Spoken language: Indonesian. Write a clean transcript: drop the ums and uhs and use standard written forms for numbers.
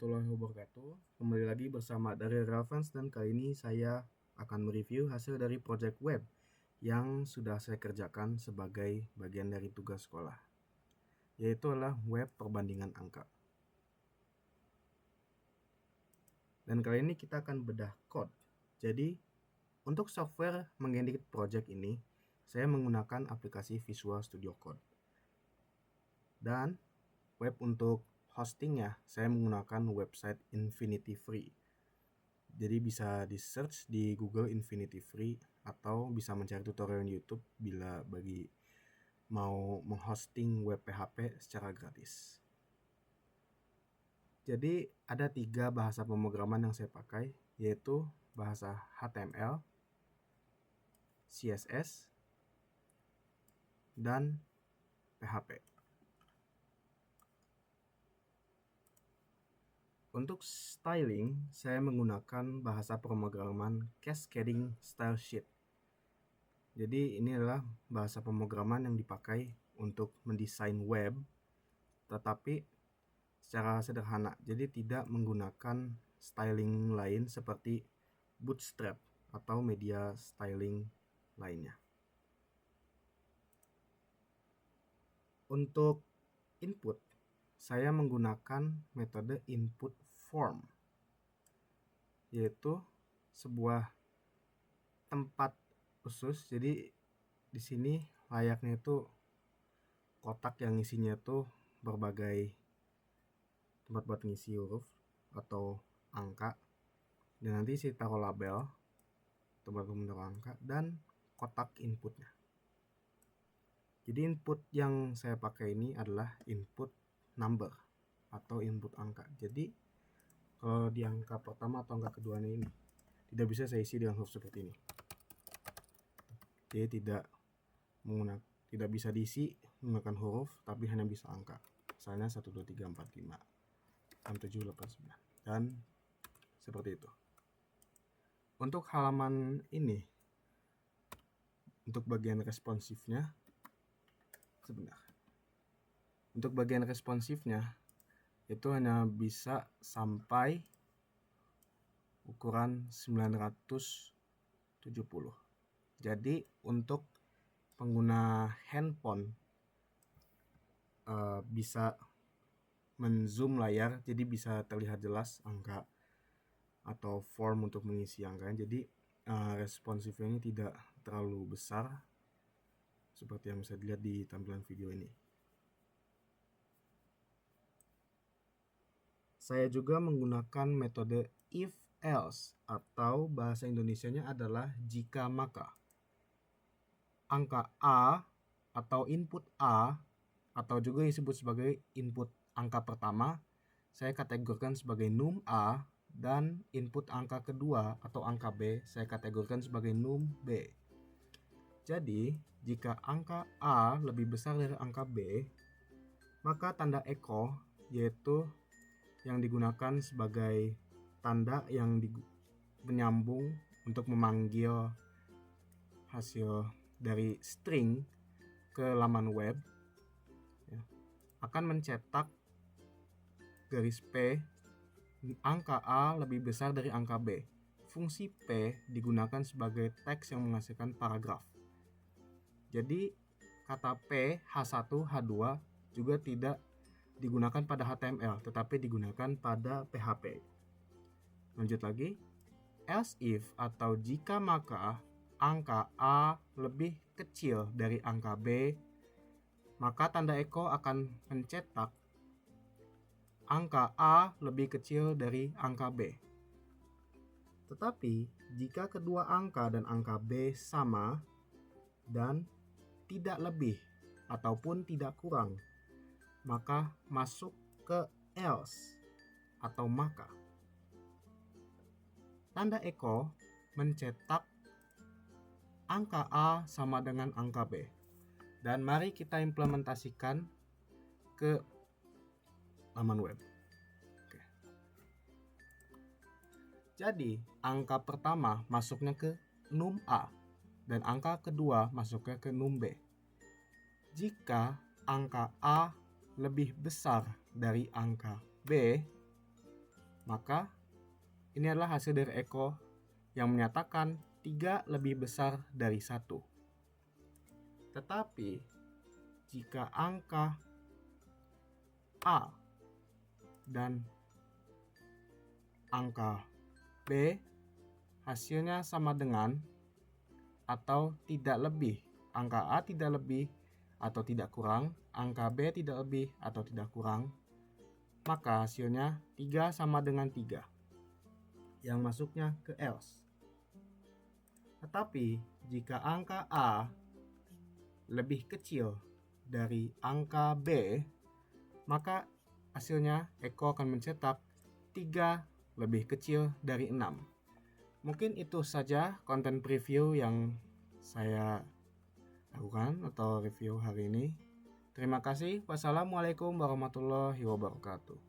warahmatullahi wabarakatuh. Kembali lagi bersama dari Relevance dan kali ini saya akan mereview hasil dari project web yang sudah saya kerjakan sebagai bagian dari tugas sekolah, yaitu adalah web perbandingan angka. Dan kali ini kita akan bedah code. Jadi untuk software mengedit project ini, saya menggunakan aplikasi Visual Studio Code. Dan web untuk hostingnya saya menggunakan website Infinity Free. Jadi bisa di search di Google Infinity Free atau bisa mencari tutorial di YouTube bila bagi mau menghosting web PHP secara gratis. Jadi ada 3 bahasa pemrograman yang saya pakai, yaitu bahasa HTML, CSS, dan PHP. Untuk styling, saya menggunakan bahasa pemrograman Cascading Style Sheet. Jadi ini adalah bahasa pemrograman yang dipakai untuk mendesain web, tetapi secara sederhana. Jadi tidak menggunakan styling lain seperti Bootstrap atau media styling lainnya. Untuk input, saya menggunakan metode input form, yaitu sebuah tempat khusus. Jadi di sini layaknya itu kotak yang isinya tuh berbagai tempat buat ngisi huruf atau angka, dan nanti saya taruh label tempat menaruh angka dan kotak inputnya. Jadi input yang saya pakai ini adalah input number atau input angka. Jadi kalau di angka pertama atau angka keduanya ini tidak bisa saya isi dengan huruf seperti ini. Jadi tidak bisa diisi menggunakan huruf, tapi hanya bisa angka. Misalnya 1, 2, 3, 4, 5, 6, 7, 8, 9 dan seperti itu. Untuk halaman ini, untuk bagian responsifnya itu hanya bisa sampai ukuran 970. Jadi untuk pengguna handphone bisa menzoom layar, jadi bisa terlihat jelas angka atau form untuk mengisi angkanya. Jadi responsifnya ini tidak terlalu besar seperti yang bisa dilihat di tampilan video ini. Saya juga menggunakan metode if else atau bahasa Indonesianya adalah jika maka. Angka A atau input A atau juga disebut sebagai input angka pertama saya kategorikan sebagai num A, dan input angka kedua atau angka B saya kategorikan sebagai num B. Jadi jika angka A lebih besar dari angka B, maka tanda echo, yaitu yang digunakan sebagai tanda yang menyambung untuk memanggil hasil dari string ke laman web, akan mencetak garis P, angka A lebih besar dari angka B. Fungsi P digunakan sebagai teks yang menghasilkan paragraf. Jadi kata P, H1, H2 juga tidak digunakan pada HTML, tetapi digunakan pada PHP. Lanjut lagi, else if atau jika maka angka A lebih kecil dari angka B, maka tanda echo akan mencetak angka A lebih kecil dari angka B. Tetapi jika kedua angka dan angka B sama dan tidak lebih ataupun tidak kurang, maka masuk ke else atau maka. Tanda echo mencetak angka A sama dengan angka B. Dan mari kita implementasikan ke laman web. Oke. Jadi angka pertama masuknya ke num A dan angka kedua masuknya ke num B. Jika angka A lebih besar dari angka B, Maka ini adalah hasil dari Eko yang menyatakan 3 lebih besar dari 1. Tetapi jika angka A dan angka B hasilnya sama dengan atau tidak lebih, angka A tidak lebih atau tidak kurang, angka B tidak lebih atau tidak kurang, maka hasilnya 3 sama dengan 3 yang masuknya ke else. Tetapi jika angka A lebih kecil dari angka B, maka hasilnya Eko akan mencetak 3 lebih kecil dari 6. Mungkin itu saja konten preview yang saya lakukan atau review hari ini. Terima kasih. Wassalamualaikum warahmatullahi wabarakatuh.